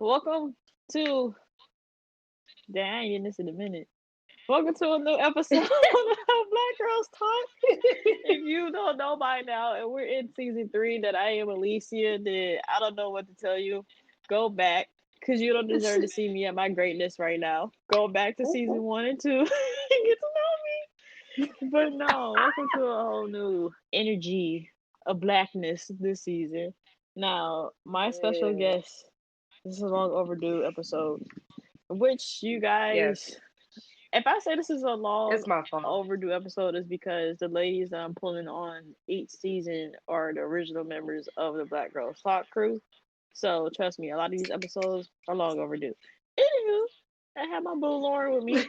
welcome to. Damn, I ain't getting this in a minute. Welcome to a new episode of Black Girls Talk. If you don't know by now, and we're in season 3, that I am Alicia, then I don't know what to tell you. Go back, because you don't deserve to see me at my greatness right now. Go back to season 1 and 2 and get to know me. But no, welcome to a whole new energy of blackness this season. Now, my special guest, this is a long overdue episode, which you Yes, guys, if I say this is a long it's my fault. overdue episode, is because the ladies that I'm pulling on each season are the original members of the Black Girls Talk crew. So trust me, a lot of these episodes are long overdue. Anywho, I have my boo Lauren with me.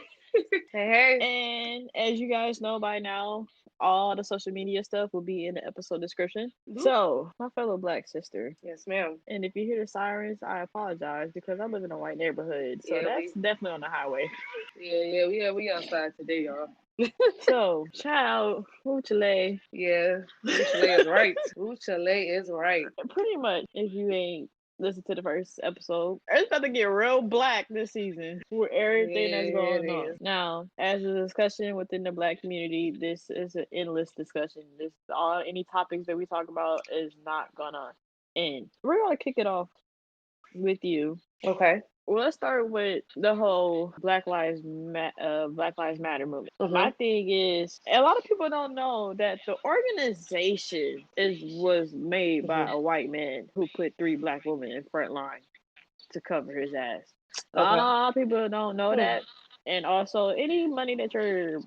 Hey, And as you guys know by now, all the social media stuff will be in the episode description. hey. So, my fellow black sister, Yes, ma'am. and if you hear the sirens, I apologize because I live in a white neighborhood. So Yeah, that's definitely on the highway. we outside today, y'all. So, child, Chile, Yeah, Uchale is right. Uchale is right. pretty much, if you ain't listened to the first episode, it's about to get real black this season with everything that's Yeah, it going on. is. Now, as a discussion within the black community, this is an endless discussion. This all any topics that we talk about is not gonna end. We're gonna kick it off with you. Okay. Well, let's start with the whole Black Lives Matter movement. My Mhm. thing is, a lot of people don't know that the organization was made by Mhm. a white man who put 3 black women in front line to cover his ass. A Okay. lot of people don't know Hmm. that. And also, any money that you're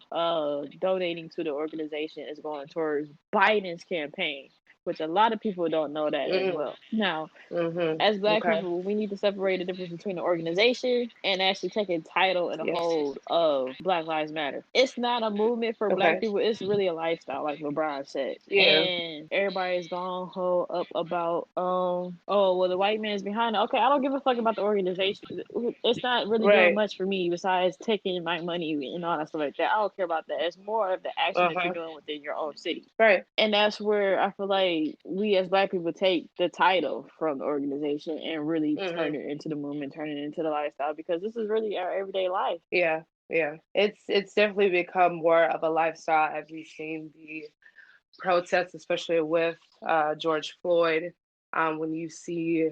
donating to the organization is going towards Biden's campaign, which a lot of people don't know that as Mm. well. Now, Mhm. as black Okay. people, we need to separate the difference between the organization and actually taking title and a Yes. hold of Black Lives Matter. It's not a movement for black Okay. people, it's really a lifestyle, like LeBron said. Yeah. And everybody's gone hold up about oh well, the white man's behind it. Okay, I don't give a fuck about the organization. It's not really doing Right. much for me besides taking my money and all that stuff like that. I don't care about that. It's more of the action Uh that you're huh. doing within your own city. Right. And that's where I feel like we as black people take the title from the organization and really turn Mhm. it into the movement, turn it into the lifestyle, because this is really our everyday life. Yeah. Yeah. It's definitely become more of a lifestyle as we've seen the protests, especially with George Floyd. When you see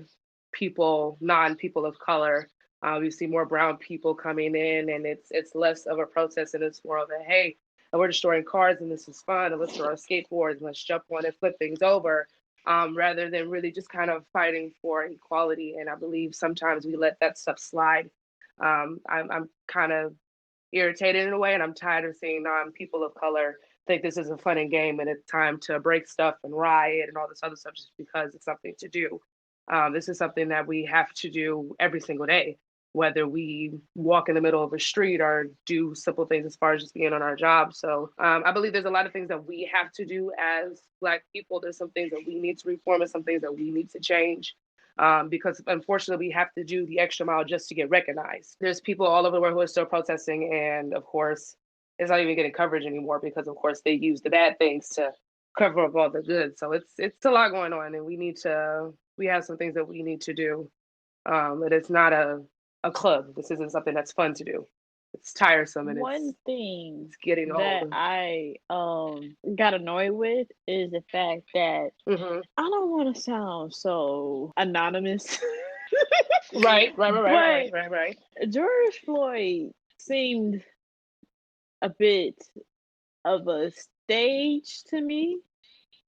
non-people of color, you see more brown people coming in, and it's less of a protest, and it's more of a hey, we're destroying cars, and this is fun, and let's throw our skateboards, and let's jump on and flip things over, rather than really just kind of fighting for equality. And I believe sometimes we let that stuff slide. I'm kind of irritated in a way, and I'm tired of seeing people of color think this is a fun and game, and it's time to break stuff and riot and all this other stuff just because it's something to do. This is something that we have to do every single day, whether we walk in the middle of a street or do simple things as far as just being on our job. So I believe there's a lot of things that we have to do as Black people. There's some things that we need to reform and some things that we need to change. Because unfortunately, we have to do the extra mile just to get recognized. There's people all over the world who are still protesting, and of course, it's not even getting coverage anymore because, of course, they use the bad things to cover up all the good. So it's a lot going on, and we have some things that we need to do. But it's not a club. This isn't something that's fun to do. It's tiresome, and One thing it's getting that old. I got annoyed with is the fact that Hmm. I don't want to sound so anonymous, Right, right, right, right, right, but right, right. George Floyd seemed a bit of a stage to me,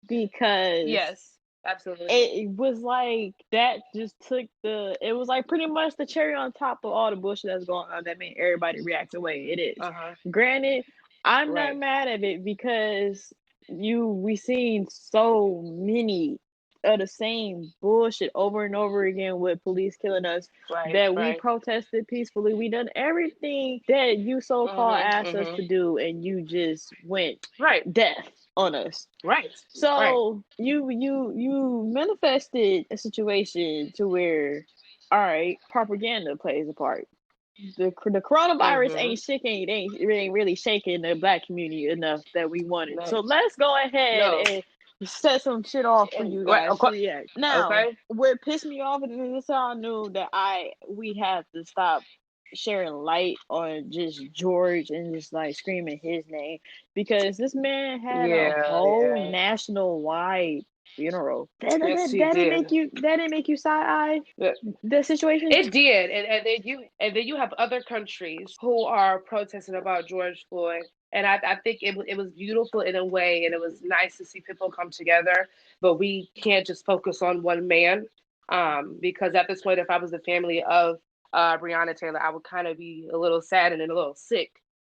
because Yes, absolutely. it was like that just took it was like pretty much the cherry on top of all the bullshit that's going on that made everybody react the way it is. Uh huh. Granted, I'm not Right. mad at it because we seen so many of the same bullshit over and over again with police killing us, Right. that we Right. protested peacefully. We done everything that you so called Mhm. asked us Mhm. to do, and you just went Right. death on us. Right. Right. So you manifested a situation to where, all right, propaganda plays a part. The coronavirus Mhm. ain't really shaking the black community enough that we wanted. So No. let's go ahead No. and set some shit off for you Right, guys. of course. Yeah. Now, Okay. what pissed me off, and this is how I knew that we have to stop sharing light on just George and just like screaming his name, because this man had a Yeah, whole yeah. national wide funeral. Yes, he did. That didn't make you side eye Yeah, the situation? it did, and then you have other countries who are protesting about George Floyd, and I think it was beautiful in a way, and it was nice to see people come together. But we can't just focus on one man, because at this point, if I was the family of Breonna Taylor, I would kind of be a little saddened and a little sick,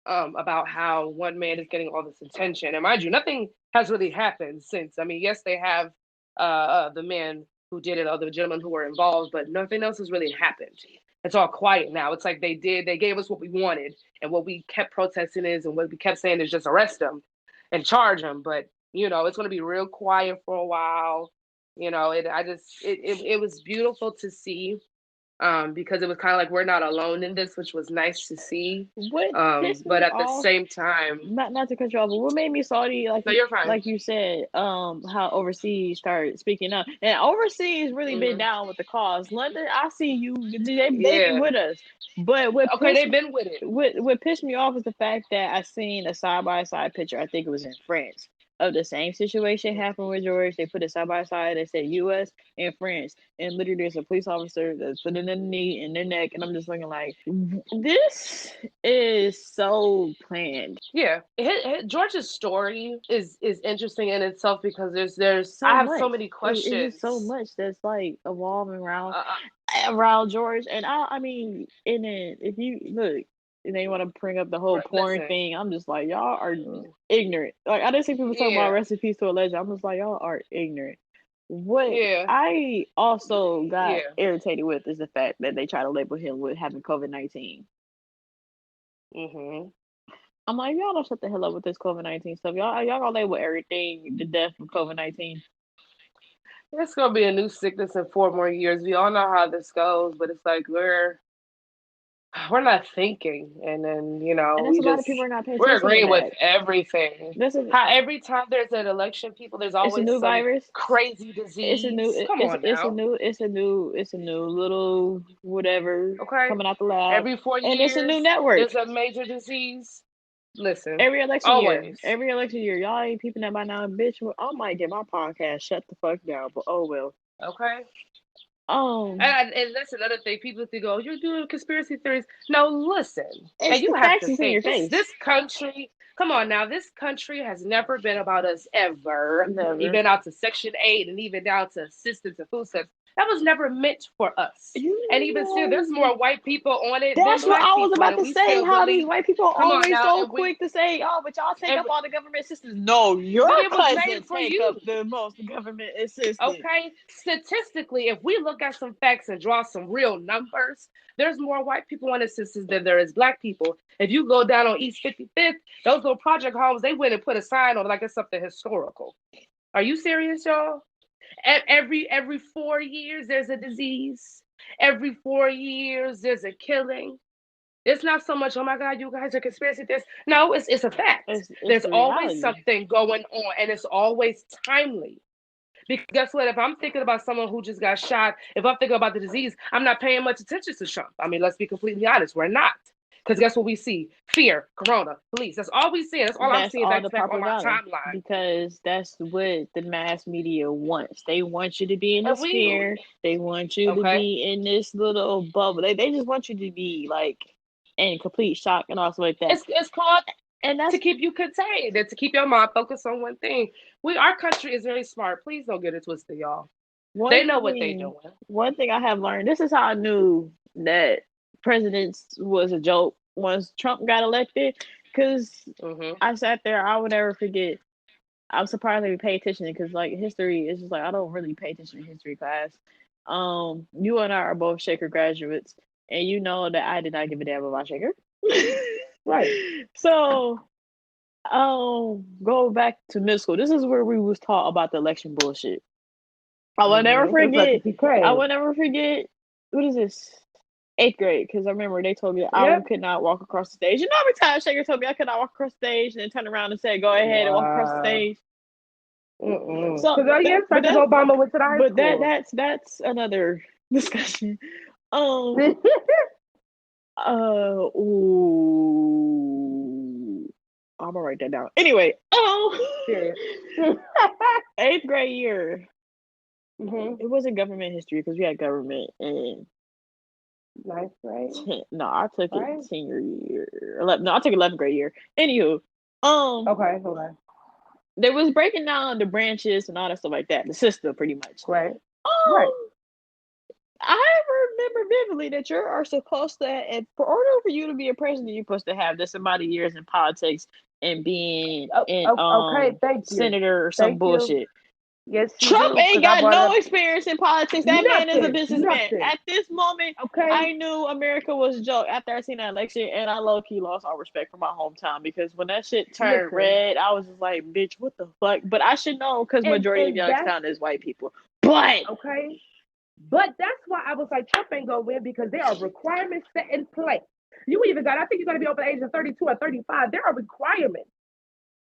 about how one man is getting all this attention. And mind you, nothing has really happened since. I mean, yes, they have the man who did it or the gentlemen who were involved, but nothing else has really happened. It's all quiet now. It's like they gave us what we wanted, and what we kept protesting is, and what we kept saying is just arrest them and charge them. But it's going to be real quiet for a while. It was beautiful to see, because it was kind of like we're not alone in this, which was nice to see. What pissed But me at the off, same time, not to cut you off, but what made me salty, no, you're fine. like you said, how overseas started speaking up, and overseas really been Mm-hmm. down with the cause. London, I see you, they been Yeah. with us, but Okay, they've been with it. what pissed me off is the fact that I seen a side by side picture. I think it was in France, of the same situation happened with George. They put it side by side. They said U.S. and France, and literally there's a police officer that's putting in the knee in their neck, and I'm just looking like, this is so planned. Yeah, George's story is interesting in itself, because there's So I have much. so many It's just so questions. much that's like evolving Uh, around George. And I mean, and then if you look, and they want to bring up the whole porn listen, thing, I'm just like, y'all are ignorant. Like, I didn't see people talking about yeah, recipes to a legend. I'm just like, y'all are ignorant. What yeah, I also got yeah. irritated with is the fact that they try to label him with having COVID-19. Hmm. I'm like, y'all don't shut the hell up with this COVID-19 stuff. Y'all gonna label everything the death from COVID-19. It's gonna be a new sickness in 4 more years. We all know how this goes, but it's like we're not thinking, and then And that's we a lot of just people are not paying we're attention to agreeing with that. everything. This is How every time there's an election, people, there's It's a always new some virus. crazy It's a new disease. Come on now, it's a new little whatever okay? coming out the lab, Every four and it's a new years, network. there's a major disease. Listen, Every election year, always, y'all ain't peeping that by now, bitch. Well, I might get my podcast shut the fuck down, but oh well. okay? Um, And that's another thing. People think, "Oh, you're doing conspiracy theories." No, listen, and it's you the have facts to is in your think this face. country. Come on now, this country has never been about us ever. Never. Even out to Section 8 and even down to assistance and food stamps. That was never meant for us. And You even still, there's know, more white people on it than that's what black I was people on about it. to We say. still How these believe. white people are Come on always now, so quick to say, "Oh, but y'all take and up all the government assistance." No, your but it was made cousin for take up you. the most government assistance. Okay, statistically, if we look at some facts and draw some real numbers, there's more white people on the census than there is black people. If you go down on East 55th, those little project homes, they went and put a sign on it like it's something historical. Are you serious, y'all? Every 4 years there's a disease. Every 4 years there's a killing. It's not so much, oh my God, you guys are conspiracy theorists. No, it's a fact. It's There's the always reality. something going on, and it's always timely. Because guess what? If I'm thinking about someone who just got shot, if I'm thinking about the disease, I'm not paying much attention to Trump. I mean, let's be completely honest, we're not. Because guess what we see? Fear, corona, police. That's all we see. That's all I'm That's seeing all back the to back on my propaganda, timeline. because that's what the mass media wants. They want you to be in And this we, fear. They want you to okay, be in this little bubble. They just want you to be like in complete shock and also like that. it's called And to that's keep you contained and to keep your mind focused on one thing. Our country is very smart. Please don't get it twisted, y'all. They one know what they're thing. doing. One thing I have learned. This is how I knew that presidents was a joke once Trump got elected. Because Hmm. I sat there. I would never forget. I'm surprised they pay attention, because like history is just like I don't really pay attention to history class. You and I are both Shaker graduates, and you know that I did not give a damn about Shaker. Right. So, go back to middle school. This is where we was taught about the election bullshit. I will never Just let the forget. people I pray. will never forget. What is this? Eighth grade, because I remember they told me I Yep. could not walk across the stage. You know, every time Shaker told me I could not walk across the stage, and then turn around and say, "Go ahead and walk across the Wow. stage." So, Because yes, but President Obama went to the high school. that's another discussion. Um. Ooh. I'm gonna write that down. Anyway. Serious. Eighth grade year. Mm-hmm. It wasn't government history because we had government and Ninth grade, no, I took it right? senior year. 11, no, I took 11th grade year. Anywho, Okay, okay. they was breaking down the branches and all that stuff like that. The system, pretty much. Right, right. Um, I remember vividly that you are supposed to, and for order for you to be a president, you're supposed to have this amount of years in politics and being in Okay, thank you. senator or some Thank you. bullshit. Yes, you Trump do, ain't because I got brought it no up. experience in politics. That man is a Nothing, businessman. nothing. At this moment, Okay? I knew America was a joke after I seen that election, and I low key lost all respect for my hometown because when that shit turned Listen, red, I was just like, bitch, what the fuck? But I should know because majority of and that's Youngstown is white people. But okay. But that's why I was like, Trump ain't gonna win because there are requirements set in place. You even got, I think you got to be over the age of 32 or 35. There are requirements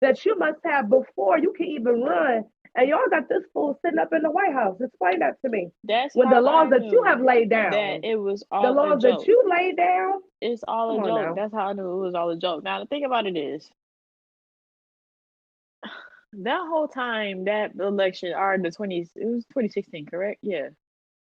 that you must have before you can even run. And y'all got this fool sitting up in the White House. Explain that to me. that's When the how laws I that you knew have laid that down, it was the all a laws that joke. you laid down, It's all come a on joke. now. That's how I knew it was all a joke. Now the thing about it is that whole time that election or the 20 it was 2016, correct? Yeah.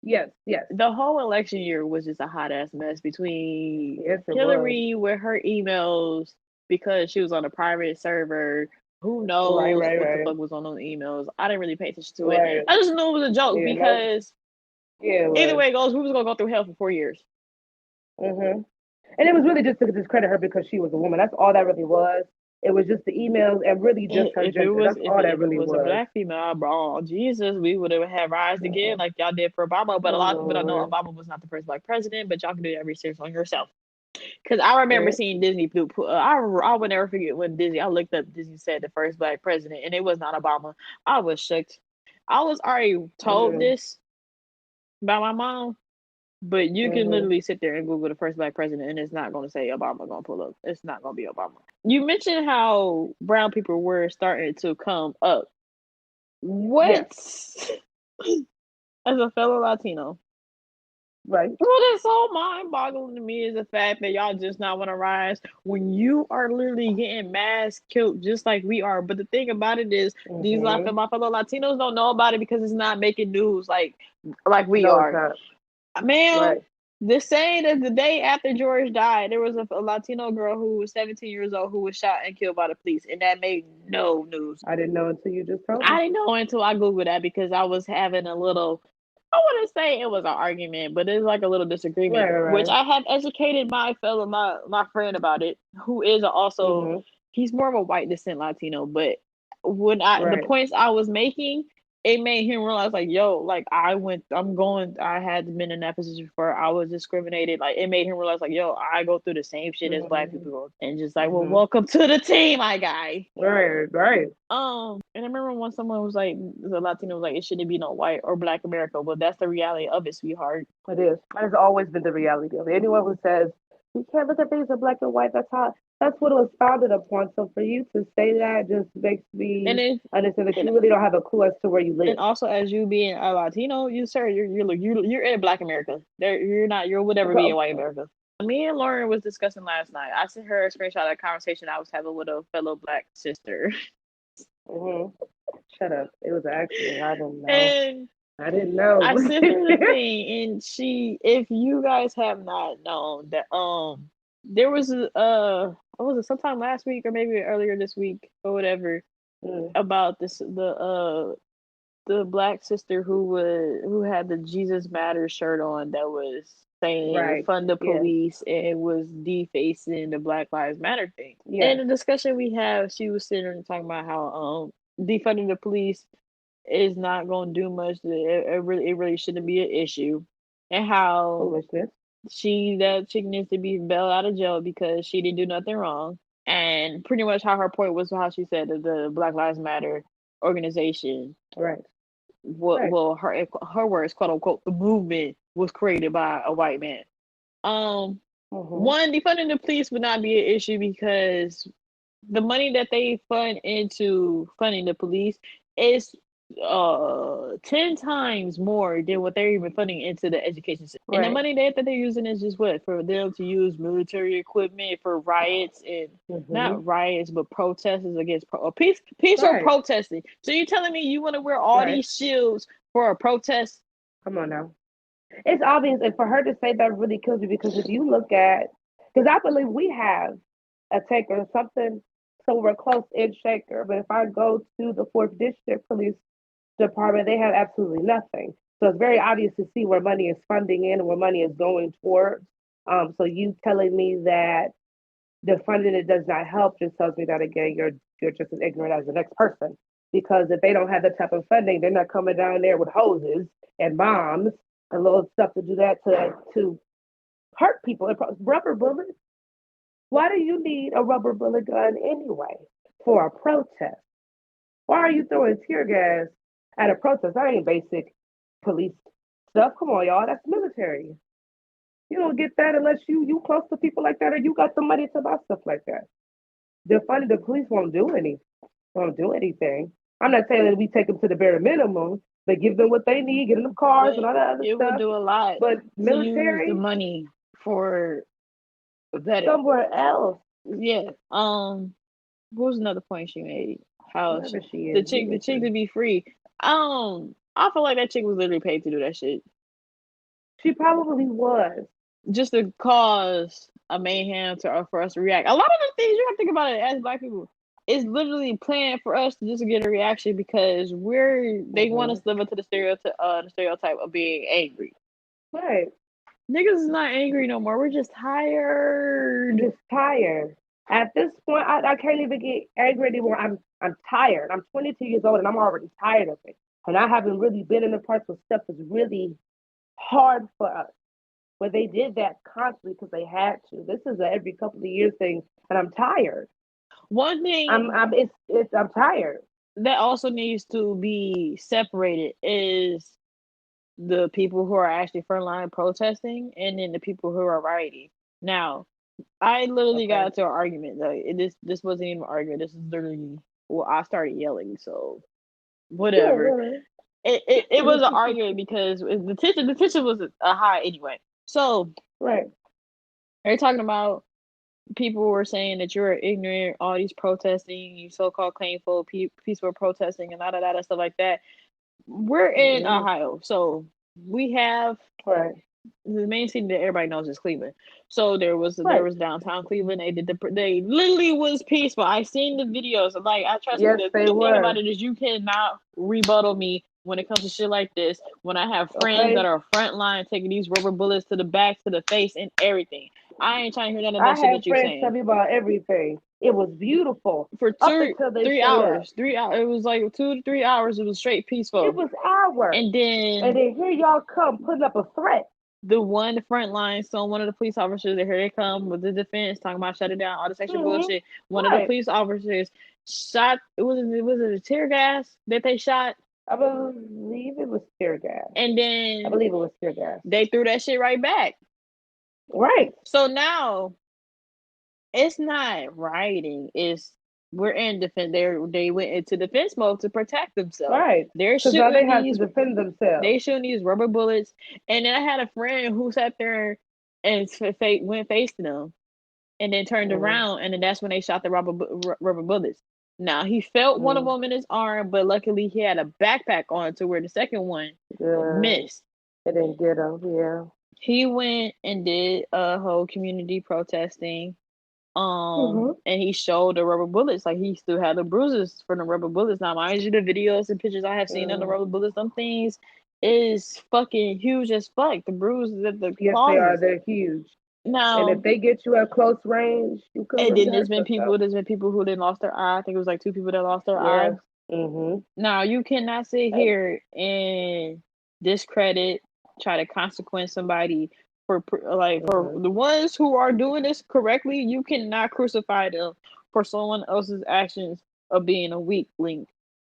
Yes, yes, The whole election year was just a hot ass mess between yes, it was. Hillary with her emails because she was on a private server. Who Right, knows right, what the right, fuck was on those emails? I didn't really pay attention to it. right. I just knew it was a joke Yeah, no, because yeah, it either was. way it goes, we was gonna go through hell for 4 years. hmm And it was really just to discredit her because she was a woman. That's all that really was. It was just the emails and really just her If it gender. was That's all that if it really was a was. black female, bro, Jesus, we would have had rise again Mm-mm. like y'all did for Obama. But but I know Lord. Obama was not the first black president. But y'all can do that research on yourself. Because I remember Right. seeing Disney. I would never forget when Disney. I looked up Disney said the first black president, and it was not Obama. I was shocked. I was already told Mm-hmm. this by my mom, but you can Mm-hmm. literally sit there and Google the first black president, and it's not going to say Obama going to pull up. It's not going to be Obama. You mentioned how brown people were starting to come up. Yes. What, as a fellow Latino, Right. what is so mind boggling to me is the fact that y'all just not want to rise when you are literally getting mass killed just like we are. But the thing about it is, these Mm-hmm. my fellow Latinos don't know about it because it's not making news like we No, it's are. not. Ma'am, Right. the saying that the day after George died, there was a Latino girl who was 17 years old who was shot and killed by the police, and that made no news. I didn't know until you just told I me. didn't know until I Googled that because I was having a little, I wouldn't say it was an argument, but it's like a little disagreement, Right, which right, I have educated my friend about it, who is right. also, Mm-hmm. he's more of a white descent Latino, but the Right. points I was making, it made him realize like, yo, like I had been in that position before. I was discriminated. Like it made him realize like, yo, I go through the same shit as black Mm-hmm. people go. And just like, well, Mm-hmm. welcome to the team, my guy. Right, right. And I remember when someone was like, the Latino was like, it shouldn't be no white or black America. Well, that's the reality of it, sweetheart. It is. That has always been the reality of it. Anyone who says you can't look at things in black and white, that's what it was founded upon. So for you to say that just makes And me it, understand that and, you really don't have a clue as to where you and live. also as you being a Latino, you sir, you're in Black America. There, you're whatever being white America. Me and Lauren was discussing last night. I sent her a screenshot of that conversation I was having with a fellow black sister, Mm-hmm. Shut up. It was an accident. I didn't know. and I didn't know. I sent her the thing, and if you guys have not known that, there was what was it, sometime last week or maybe earlier this week or whatever, Mm. about the black sister who had the Jesus Matters shirt on that was saying Right. fund the Yeah. police and was defacing the Black Lives Matter thing. Yeah. And the discussion we have, she was sitting there talking about how defunding the police is not going to do much. It really shouldn't be an issue, and how Foolishness. that chick needs to be bailed out of jail because she didn't do nothing wrong. And pretty much how her point was how she said that the Black Lives Matter organization, Right. what Right. well her words, quote unquote, the movement was created by a white man. Mm-hmm. One, defunding the police would not be an issue because the money that they fund into funding the police it's 10 times more than what they're even putting into the education system. And the Right. money that they're using is just what? For them to use military equipment for riots and Mm-hmm. not riots, but protests against peaceful Right. protesting. So you're telling me you want to wear all Right. these shields for a protest? Come on now. It's obvious, and for her to say that really kills me because if you look at, because I believe we have a taker, something somewhere close in Shaker, but if I go to the Fourth District Police Department, they have absolutely nothing. So it's very obvious to see where money is funding in and where money is going towards. So you telling me that the funding it does not help just tells me that again you're just as ignorant as the next person. Because if they don't have that type of funding, they're not coming down there with hoses and bombs and little stuff to do that to hurt people. Rubber bullets. Why do you need a rubber bullet gun anyway for a protest? Why are you throwing tear gas at a protest? That ain't basic police stuff. Come on, y'all. That's military. You don't get that unless you close to people like that or you got the money to buy stuff like that. The police won't do anything. I'm not saying that we take them to the bare minimum, but give them what they need, get them cars But and all that other it would stuff. do a lot But to use the military, money for better. somewhere else, Yeah. What was another point she made? How wherever she the is, we chick listen. to be free. I feel like that chick was literally paid to do that shit She probably was. just to cause a mayhem to for us to react. A lot of the things you have to think about it as Black people is literally planned for us to just get a reaction because they want us Mm-hmm. to live into the stereotype of being angry. Right. Niggas is not angry no more. We're just tired. Just tired. At this point, I can't even get angry anymore. I'm tired. I'm 22 years old and I'm already tired of it. And I haven't really been in the parts where stuff is really hard for us. But they did that constantly because they had to. This is a every couple of years thing, and I'm tired. One thing I'm tired. that also needs to be separated is the people who are actually frontline protesting and then the people who are rioting. Now, I literally got Okay. into an argument. Like this wasn't even an argument. This is literally I started yelling. So whatever. It was an argument because the tension was a high anyway. So Right. they're talking about people were saying that you're ignorant, all these protesting, you so-called claimful peaceful protesting and that stuff like that. We're in Mm-hmm. Ohio, so we have Right. the main city that everybody knows is Cleveland. So there Right. was downtown Cleveland. They literally was peaceful. I seen the videos. Like I trust me. Yes, they The thing about were. it is you cannot rebuttal me when it comes to shit like this. When I have friends that Okay. are frontline taking these rubber bullets to the back, to the face, and everything. I ain't trying to hear none of I that shit had that you're friends tell saying. me about everything. It was beautiful For up until they three showed up. hours, 3 hours. It was like 2 to 3 hours. It was straight It peaceful, was hours. and And then then here y'all come putting up a threat. the one front line, so one of the police officers, here they come with the defense, talking about shut it down, all this extra Mm-hmm. bullshit. One of the Right. police officers shot, was it a tear gas that they shot? I believe it was tear gas. And I then believe it was tear gas. they threw that shit right back. Right. So now it's not rioting, it's we're in defense. They went into defense mode to protect themselves. Right. They're Because now they shooting have to these defend themselves. They shooting these rubber bullets, and then I had a friend who sat there and went facing them, and then turned Mm. around, and then that's when they shot the rubber bullets. Now he felt one of Mm. them in his arm, but luckily he had a backpack on to where the second one Good. missed. It didn't get them. Yeah. He went and did a whole community protesting. Mm-hmm. And he showed the rubber bullets, like he still had the bruises from the rubber bullets. Now, mind you, the videos and pictures I have seen on the Mm. rubber bullets, some things is fucking huge as fuck. The bruises at the Yes, they are. claws. They're huge. And if Now, they get you at close range, you could and really then hurt yourself. there's been people who then lost their eye. I think it was like two people that lost their Yeah. eyes. Mm-hmm. Now, you cannot sit here and discredit, try to consequence somebody for Mm-hmm. the ones who are doing this correctly. You cannot crucify them for someone else's actions of being a weak link.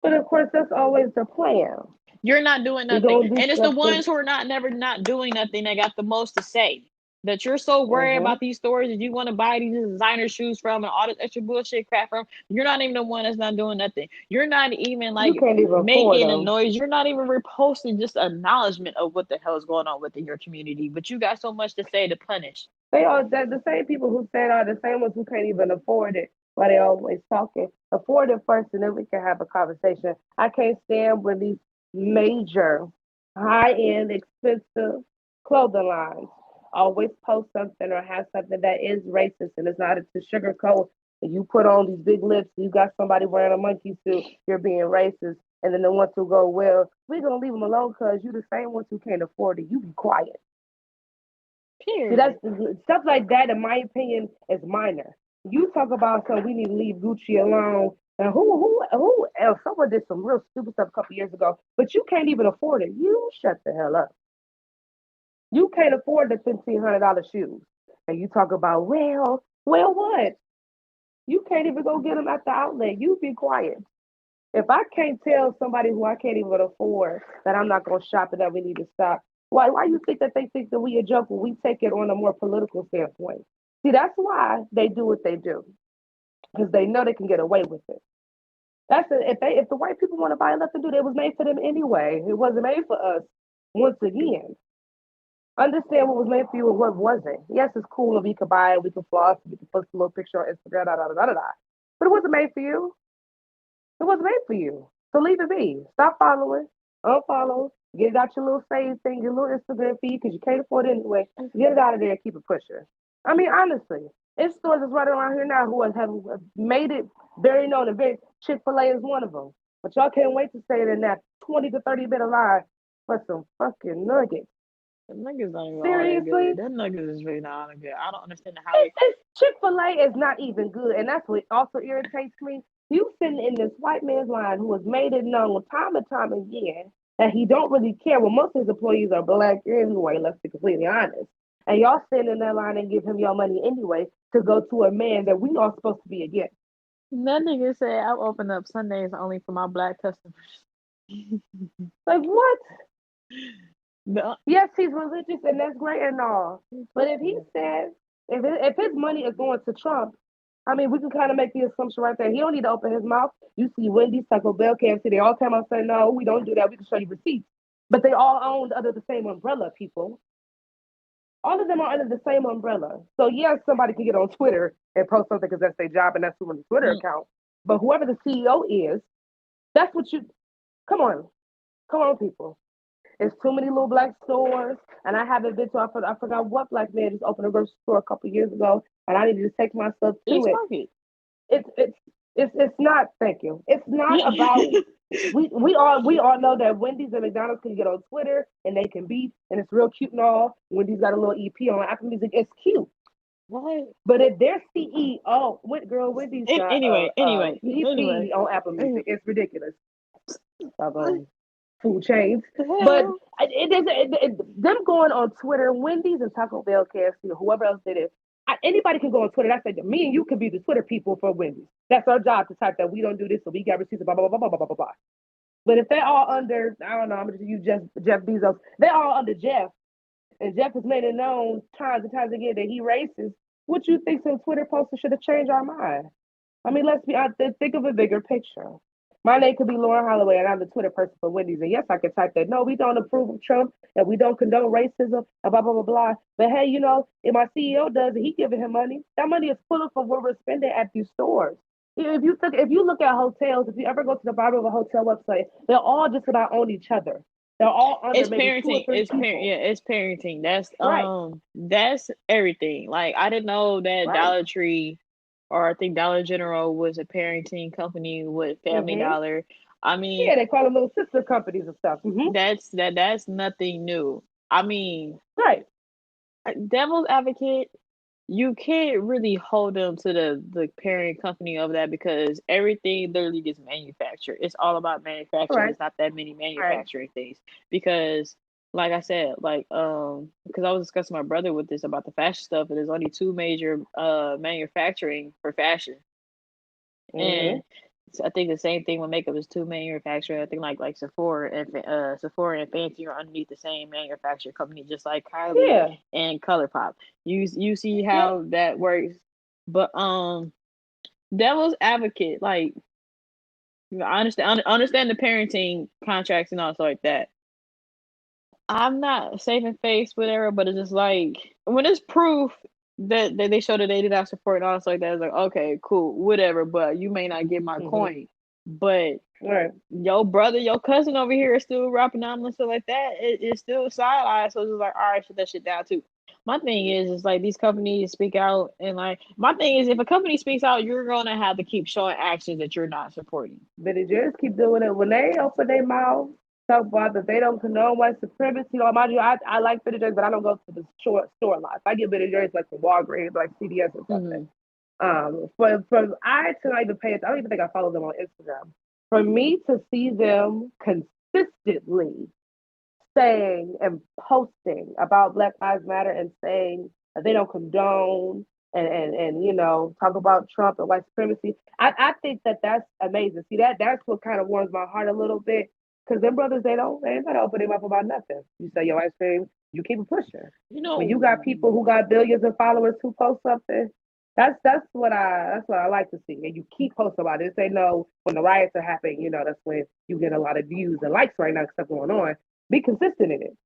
But of course, that's always the plan. You're not doing We nothing, gonna do and it's the stuff to. ones who are not never not doing nothing that got the most to say. that you're so worried Mm-hmm. about these stores that you want to buy these designer shoes from and all this extra bullshit crap from. You're not even the one that's not doing nothing. You're not even You like can't even afford making a them. noise. You're not even reposting just acknowledgement of what the hell is going on within your community. But you got so much to say to punish. They are the same people who said are the same ones who can't even afford it. But they always talking. Afford it first, and then we can have a conversation. I can't stand when these major, high end, expensive clothing lines always post something or have something that is racist, and it's not to sugarcoat. And you put on these big lips, you got somebody wearing a monkey suit, you're being racist. And then the ones who go, well, we're gonna leave them alone because you the same ones who can't afford it. You be quiet. See, that's Period. stuff like that. In my opinion, is minor. You talk about we need to leave Gucci alone. And who else? Someone did some real stupid stuff a couple years ago, but you can't even afford it. You shut the hell up. You can't afford the $1,500 shoes, and you talk about well, what? You can't even go get them at the outlet. You be quiet. If I can't tell somebody who I can't even afford that I'm not going to shop and that we need to stop, why you think that they think that we a joke when we take it on a more political standpoint? See, that's why they do what they do because they know they can get away with it. If the white people want to buy it, let them do it. It was made for them anyway. It wasn't made for us. Once again, understand what was made for you and what wasn't. Yes, it's cool and we could buy it, we could floss, we could post a little picture on Instagram, da da da da da. But it wasn't made for you. It wasn't made for you. So leave it be. Stop following. Unfollow. Get it out your little save thing, your little Instagram feed, because you can't afford it anyway. Get it out of there and keep it pushing. I mean, honestly, it's stores that's right around here now who have made it very known. And very Chick-fil-A is one of them. But y'all can't wait to stay in that 20 to 30 minute line for some fucking nuggets. The nuggets not even all that Seriously? good. That nuggets is really not all that good. I don't understand how they. It's Chick-fil-A is not even good. And that's what also irritates me. You sitting in this white man's line who has made it known time and time again that he don't really care. Well, most of his employees are black anyway, let's be completely honest. And y'all sitting in that line and give him your money anyway to go to a man that we are supposed to be against. That nigga said I'll open up Sundays only for my black customers. Like what? No. Yes, he's religious and that's great and all. But if he says if his money is going to Trump, I mean, we can kind of make the assumption right there. He don't need to open his mouth. You see Wendy's, Taco Bell, KFC, they all come out and say, no, we don't do that. We can show you receipts. But they all owned under the same umbrella, people. All of them are under the same umbrella. So, yes, somebody can get on Twitter and post something because that's their job and that's who on the Twitter Mm. account. But whoever the CEO is, that's what you, come on. Come on, people. It's too many little black stores, and I haven't been to. I forgot what black man just opened a grocery store a couple years ago, and I need to take myself to East it. Market. It's it's it's not. Thank you. It's not about. Yeah. We all know that Wendy's and McDonald's can get on Twitter and they can beef, and it's real cute and all. Wendy's got a little EP on Apple Music. It's cute. What? But if their CEO, girl, Wendy's got Anyway. EP on Apple Music. It's ridiculous. What Food chains. the But hell? them going on Twitter, Wendy's and Taco Bell, KFC, or whoever else it is, anybody can go on Twitter. That's like me and you can be the Twitter people for Wendy's. That's our job to type that we don't do this, so we got receipts, blah, blah, blah, blah, blah, blah, blah, blah. But if they're all under, I don't know, I'm going to use Jeff Bezos, they're all under Jeff, and Jeff has made it known times and times again that he racist. What you think some Twitter posters should have changed our mind? I mean, let's be honest, think of a bigger picture. My name could be Lauren Holloway, and I'm the Twitter person for Wendy's. And yes, I could type that. No, we don't approve of Trump, and we don't condone racism, and blah blah blah blah. But hey, if my CEO does it, he giving him money. That money is pulling from what we're spending at these stores. If you look at hotels, if you ever go to the bottom of a hotel website, they're all just about own each other. They're all under It's maybe two or parenting. three people. Yeah, it's parenting. Right, That's everything. Like I didn't know that right. Dollar Tree or I think Dollar General was a parenting company with Family Mm-hmm. Dollar. I mean, Yeah, they call them little sister companies and stuff. Mm-hmm. that's nothing new. I mean, Right. devil's advocate, you can't really hold them to the parent company of that because everything literally gets manufactured. It's all about manufacturing. Right. It's not that many Right. manufacturing things because like I said, because I was discussing my brother with this about the fashion stuff, and there's only two major manufacturing for fashion. Mm-hmm. And I think the same thing with makeup is two manufacturers. I think like Sephora and Fancy are underneath the same manufacturer company, just like Kylie Yeah, and ColourPop. You see yeah. how that works, but devil's advocate, like I understand the parenting contracts and all stuff like that. I'm not safe and face whatever, but it's just like when it's proof that they show that they did not support and all stuff like that, it's like okay, cool, whatever. But you may not get my Mm-hmm. coin, but Right. your brother, your cousin over here is still rapping on and stuff like that. It's still side eye, so it's just like all right, shut that shit down too. My thing is like these companies speak out, and like my thing is if a company speaks out, you're gonna have to keep showing actions that you're not supporting. But they just keep doing it when they open their mouth. Talk about that they don't condone white supremacy. You know, mind you, I like Ben& Jerry's, but I don't go to the store lots. I get Ben& Jerry's like from Walgreens, like CVS or something. Mm-hmm. For I to not even pay it, I don't even think I follow them on Instagram. For me to see them consistently saying and posting about Black Lives Matter and saying that they don't condone and you know talk about Trump and white supremacy. I think that that's amazing. See that's what kind of warms my heart a little bit because them brothers they ain't gonna open their mouth about nothing. You say your ice cream, you keep it pushing. You When know, you got people who got billions of followers who post something, that's what I like to see. And you keep posting about it. Say no when the riots are happening, you know, that's when you get a lot of views and likes right now, stuff going on. Be consistent in it.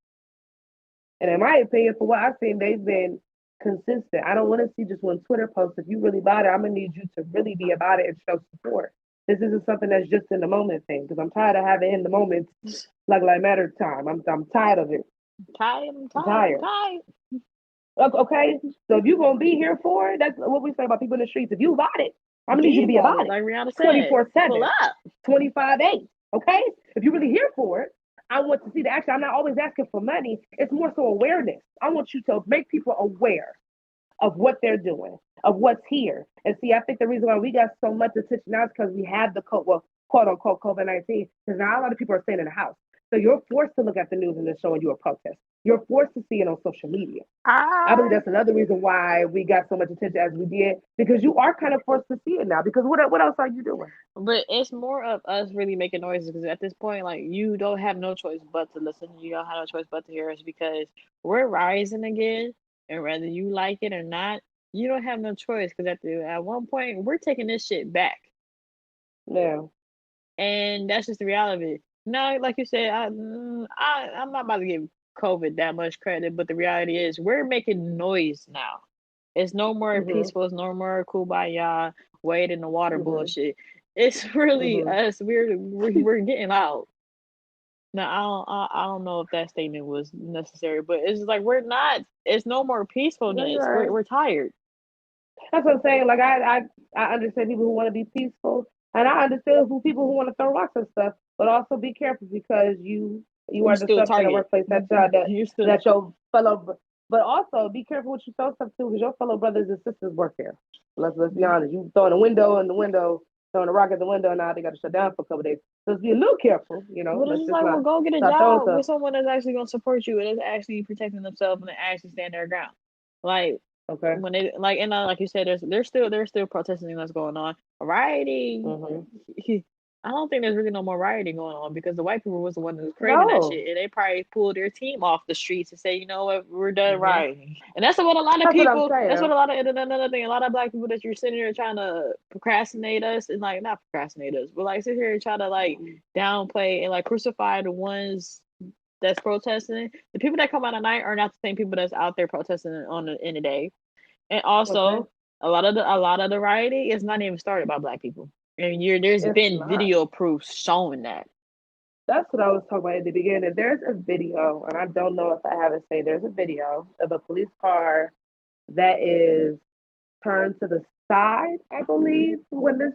And in my opinion, for what I've seen, they've been consistent. I don't want to see just one Twitter post. If you really about it, I'm gonna need you to really be about it and show support. This isn't something that's just in the moment thing because I'm tired of having in the moment like matter time. I'm tired of it. tired. I'm I'm tired. I'm tired. tired. Okay, so if you're gonna be here for it, that's what we say about people in the streets. If you about it, I'm gonna need you Be to be about about it, it like Rihanna said. Pull 24/7, up. 25/8. Okay, if you're really here for it, I want to see the action. I'm not always asking for money. It's more so awareness. I want you to make people aware of what they're doing, of what's here. And see, I think the reason why we got so much attention now is because we have the quote unquote COVID-19. Because now a lot of people are staying in the house. So you're forced to look at the news and they're showing you a protest. You're forced to see it on social media. I believe I that's another reason why we got so much attention as we did, because you are kind of forced to see it now. Because what else are you doing? But it's more of us really making noises because at this point, like you don't have no choice but to listen. You don't have no choice but to hear us because we're rising again, and whether you like it or not, you don't have no choice because at one point we're taking this shit back, Yeah. and that's just the reality of it. Now, like you said, I'm not about to give COVID that much credit, but the reality is we're making noise now. It's no more Mhm. peaceful. It's no more kumbaya, wade in the water Mhm. bullshit. It's really Mhm. us. We're getting out. Now I don't know if that statement was necessary, but it's like we're not. It's no more No, you're peacefulness. We're right. we're tired. That's what I'm saying. Like I understand people who want to be peaceful, and I understand who people who want to throw rocks and stuff. But also be careful because you You are still disrupting a target. workplace that You still that your fellow. But also be careful what you throw stuff to because your fellow brothers and sisters work there. Let's be honest. You throwing a window in the window, throwing a rock at the window. Now they got to shut down for a couple of days. So just be a little careful. You know, But it's let's just just like, well, not go get a start throwing job stuff. with someone that's actually gonna support you and is actually protecting themselves and they actually stand their ground. Like Okay. when they like and like you said, there's still protesting that's going on. Rioting, Mhm. I don't think there's really no more rioting going on because the white people was the one who was creating that No. shit, and they probably pulled their team off the streets and say, you know what, we're done Mhm. rioting. And that's what a lot of That's what I'm people. That's what saying. a lot of another thing. A lot of black people that you're sitting here trying to procrastinate us and like not procrastinate us, but like sit here and try to like Mhm. downplay and like crucify the ones that's protesting. The people that come out at night are not the same people that's out there protesting in the day. And Okay. also, a lot of the rioting is not even started by black people. And there's It's been not. video proof showing that. That's what I was talking about at the beginning. There's a video, and I don't know if I have it saved. There's a video of a police car that is turned to the side, I believe, when this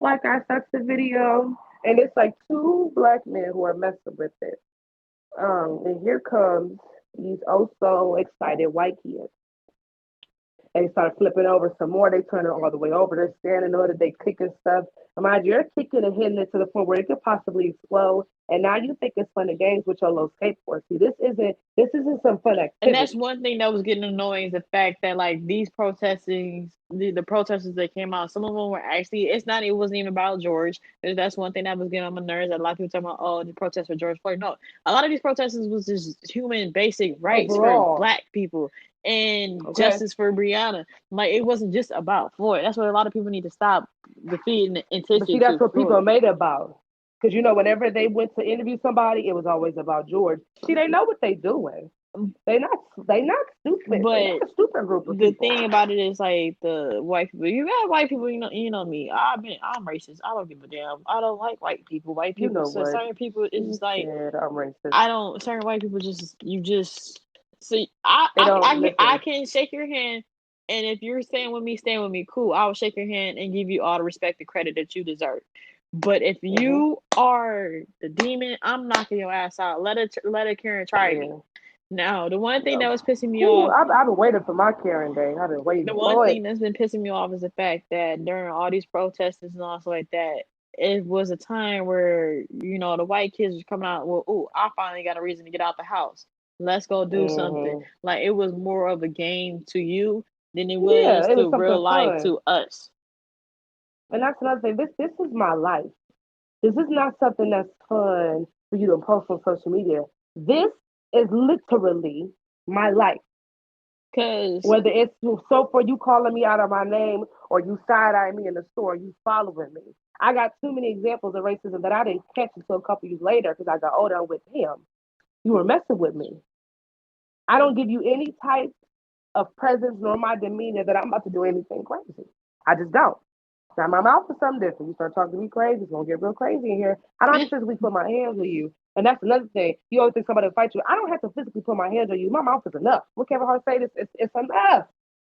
black guy starts the video. And it's like two black men who are messing with it. And here comes these oh so excited white kids. They start flipping over some more. They turn it all the way over. They're standing on it. They kicking stuff. Mind you, you're kicking and hitting it to the point where it could possibly explode. And now you think it's fun and games with your little skateboard. See, this isn't some fun And that's activity. one thing that was getting annoying is the fact that like these protesting the protesters that came out, some of them were actually it wasn't even about George. That's one thing that was getting on my nerves. That a lot of people talking about the protest for George Floyd. No, a lot of these protesters was just human basic rights for Overall, black people and okay. justice for Breonna. Like it wasn't just about Floyd. That's what a lot of people need to stop defeating the But see, intention that's to what people Floyd. made it about. Because whenever they went to interview somebody, it was always about George. See, they know what they doing. They not stupid. They not But a stupid group of the people. thing about it is like the white people. You got white people. You know me. I'm racist. I don't give a damn. I don't like white people. White You people. know So what? certain people. It's She just like said I'm racist. I don't. Certain white people just you just see. I They I don't I listen. can shake your hand, and if you're staying with me, staying with me, cool. I will shake your hand and give you all the respect and credit that you deserve. But if Hmm. you are the demon, I'm knocking your ass out. Let it Karen try me. Yeah. Now, the one thing Yeah. that was pissing me Whew, off I've been waiting for my Karen day. I've been the waiting one for thing it. that's been pissing me off is the fact that during all these protests and also like that, it was a time where the white kids was coming out. Well, oh, I finally got a reason to get out the house. Let's go do something. Hmm. Like it was more of a game to you than it Yeah, was it was to something real life fun. to us. And that's another thing. This is my life. This is not something that's fun for you to post on social media. This is literally my life. Cause Whether it's so for you calling me out of my name or you side eyeing me in the store, you following me. I got too many examples of racism that I didn't catch until a couple years later because I got older with him. You were messing with me. I don't give you any type of presence nor my demeanor that I'm about to do anything crazy. I just don't. Now my mouth is something different. You start talking to me crazy, it's gonna get real crazy in here. I don't have to physically put my hands on you. And that's another thing. You always think somebody will fight you. I don't have to physically put my hands on you. My mouth is enough. What Kevin Hart say? This it's enough.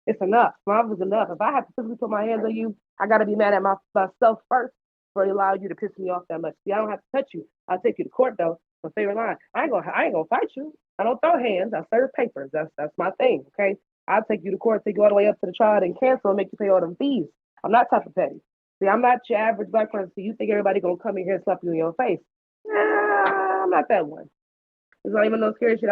It's enough. My mouth is enough. If I have to physically put my hands on you, I gotta be mad at myself first for allowing you to piss me off that much. See, I don't have to touch you. I'll take you to court though. My favorite line. I ain't gonna fight you. I don't throw hands. I serve papers. That's my thing. Okay. I'll take you to court, take you all the way up to the trial, and cancel and make you pay all them fees. I'm not type of petty. See, I'm not your average black person. So you think everybody gonna come in here and slap you in your face? Nah, I'm not that one. It's not even no scary shit.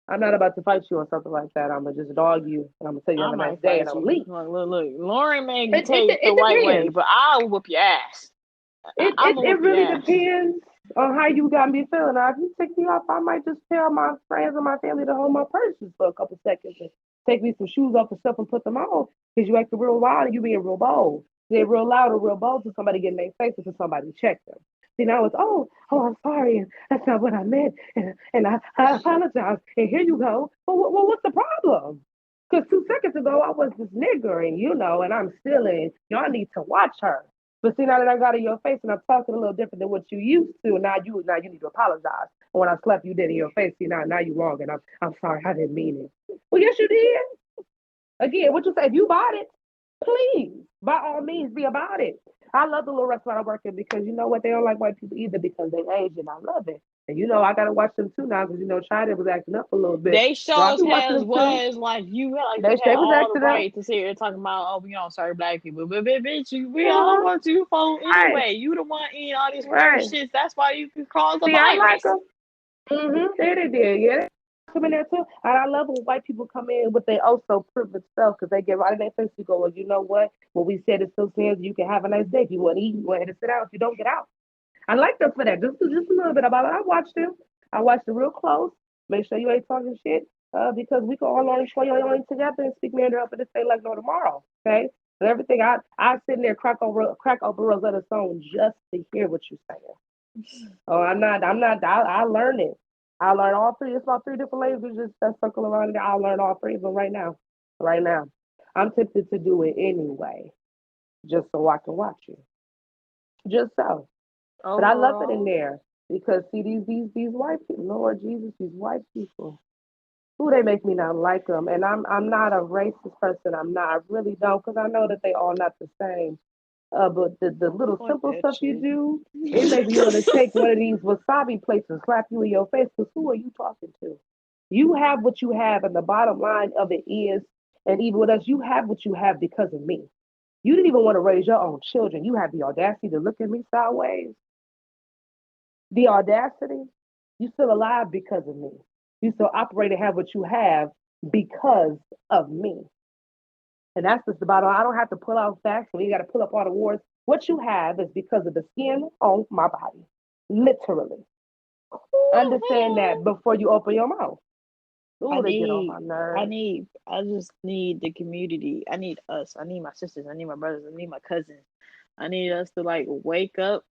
I'm not about to fight you or something like that. I'm gonna just dog you and I'm gonna tell you I have a nice might day and fight I'm gonna you. leave. Look. Lauren may It it take the it white way, depends. but I'll whoop your ass. It, I'm it gonna it whoop your really ass. depends on how you got me feeling. Now, if you tick me off, I might just tell my friends and my family to hold my purses for a couple seconds and take me some shoes off and stuff and put them on because you acting real wild and you being real bold. They're real loud or real bold to somebody getting their face or to somebody check them. See, now it's, I'm sorry, and that's not what I meant, and I apologize, and here you go. Well, what's the problem? Because 2 seconds ago, I was this nigger, and I'm still in. Y'all need to watch her. But see, now that I got in your face and I'm talking a little different than what you used to, now you need to apologize. And when I slapped you dead in your face, see, now you wrong, and I'm sorry, I didn't mean it. Well, yes, you did. Again, what you say? If you bought it, please, by all means, be about it. I love the little restaurant I work in because you know what? They don't like white people either because they Asian. I love it. And I got to watch them too now because China was acting up a little bit. They So show I'll as be watching hell them too. was like you had They was all the acting up. right to sit here talking about we don't serve black people, but bitch, we all Uh-huh. want you to follow Right, anyway. You the one eating all these foreign right. shits. That's why you can cause a See, I like virus. them. There they did. Yeah, they come in there too. And I love when white people come in with their oh so privileged stuff because they get right in their face. You go, well, you know what? What we said is still stands. You can have a nice day. If you want to eat, you go ahead and sit down. If you don't, get out. I like them for that. Just a little bit about it. I watched them. I watched it real close. Make sure you ain't talking shit. Because we can all learn together and speak Mandarin up in this day like no tomorrow. Okay? And everything I sit in there crack over Rosetta Stone just to hear what you're saying. Oh, I'm not. I learn it. I learn all three. It's about three different languages that circle around it. I'll learn all three of them right now. Right now. I'm tempted to do it anyway, just so I can watch you. Just so. But I love it in Overall, there because see these white people, Lord Jesus, these white people. Ooh, they make me not like them. And I'm not a racist person. I'm not. I really don't because I know that they all not the same. But the little fuck simple that stuff you shit. do, it makes me want to take one of these wasabi plates and slap you in your face. Because who are you talking to? You have what you have, and the bottom line of it is And even with us, you have what you have because of me. You didn't even want to raise your own children. You had the audacity to look at me sideways. The audacity. You still alive because of me. You still operate and have what you have because of me. And that's just the bottom. I don't have to pull out facts. So you got to pull up all the words. What you have is because of the skin on my body. Literally. Understand that before you open your mouth. I Ooh, they get on need, my nerves. I just need the community. I need us. I need my sisters. I need my brothers. I need my cousins. I need us to like wake up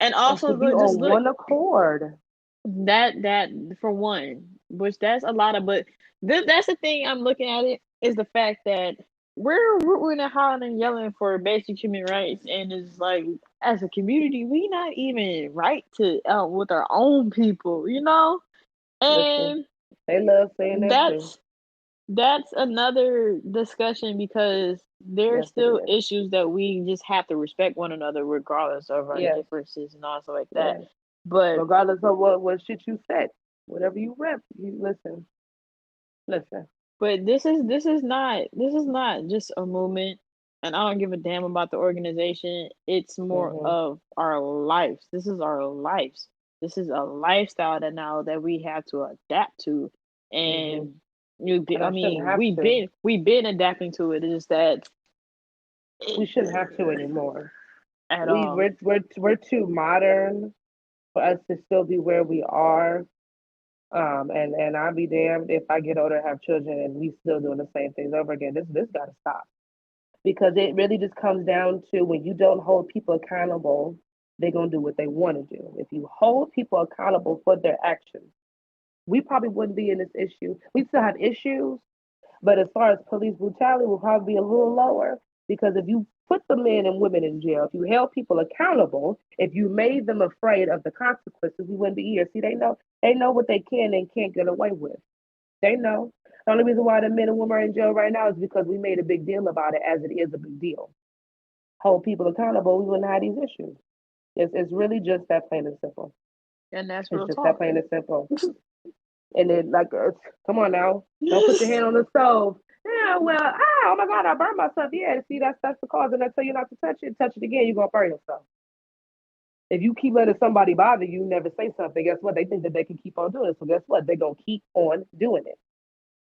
and And also to be look, just on look one accord. that for one, which that's a lot of, but that's the thing I'm looking at it is the fact that we're rooting and hollering and yelling for basic human rights, and it's like as a community, we not even right to with our own people, you know, Listen, and they love saying that too. that's that's another discussion because there's Yes, it still is. issues that we just have to respect one another regardless of our Yes, differences and also like that. yes. But Regardless of what shit you said, whatever you rep, you listen, listen. this is not just a movement, and I don't give a damn about the organization. It's more Hmm. of our lives. This is our lives. This is a lifestyle that now that we have to adapt to, Hmm. and And I I shouldn't mean have to. we've been adapting to it. It's just that We shouldn't have to anymore. at We all. we're too modern for us to still be where we are. And I'll be damned if I get older and have children and we still doing the same things over again. This gotta stop. Because it really just comes down to when you don't hold people accountable, they're gonna do what they want to do. If you hold people accountable for their actions, we probably wouldn't be in this issue. We still have issues, but as far as police brutality, will probably be a little lower because if you put the men and women in jail, if you held people accountable, if you made them afraid of the consequences, we wouldn't be here. See, they know what they can and can't get away with. They know. The only reason why the men and women are in jail right now is because we made a big deal about it, as it is a big deal. Hold people accountable, we wouldn't have these issues. It's really just that plain and simple. And that's It's real just that talk. plain and simple. And then, like, come on now, don't put your hand on the stove. Yeah, well, oh my God, I burned myself. Yeah, see, that's the cause, and I tell you not to touch it. Touch it again, you're gonna burn yourself. If you keep letting somebody bother you, never say something. Guess what? They think that they can keep on doing it. So guess what? They're gonna keep on doing it.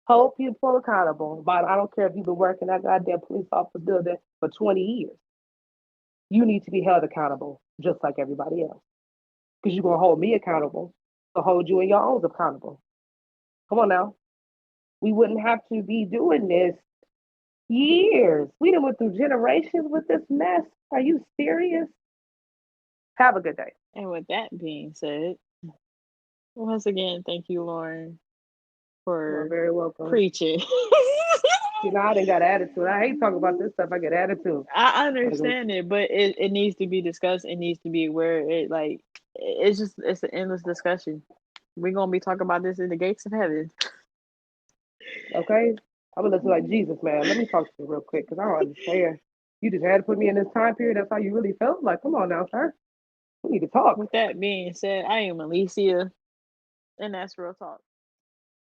Hold people accountable. But I don't care if you've been working that goddamn police officer building for 20 years. You need to be held accountable, just like everybody else. Because you're gonna hold me accountable, to hold you and your own accountable. Come on now. We wouldn't have to be doing this years. We done went through generations with this mess. Are you serious? Have a good day. And with that being said, once again, thank you, Lauren, You are for very welcome. preaching. You know, I didn't got attitude. I hate talking about this stuff. I get attitude. I understand it, but it needs to be discussed. It needs to be where it like it's an endless discussion. We're gonna be talking about this in the gates of heaven. Okay? I'm gonna listen like Jesus, man. Let me talk to you real quick because I don't understand. You just had to put me in this time period. That's how you really felt? Like, come on now, sir. We need to talk. With that being said, I am Alicia, and that's real talk.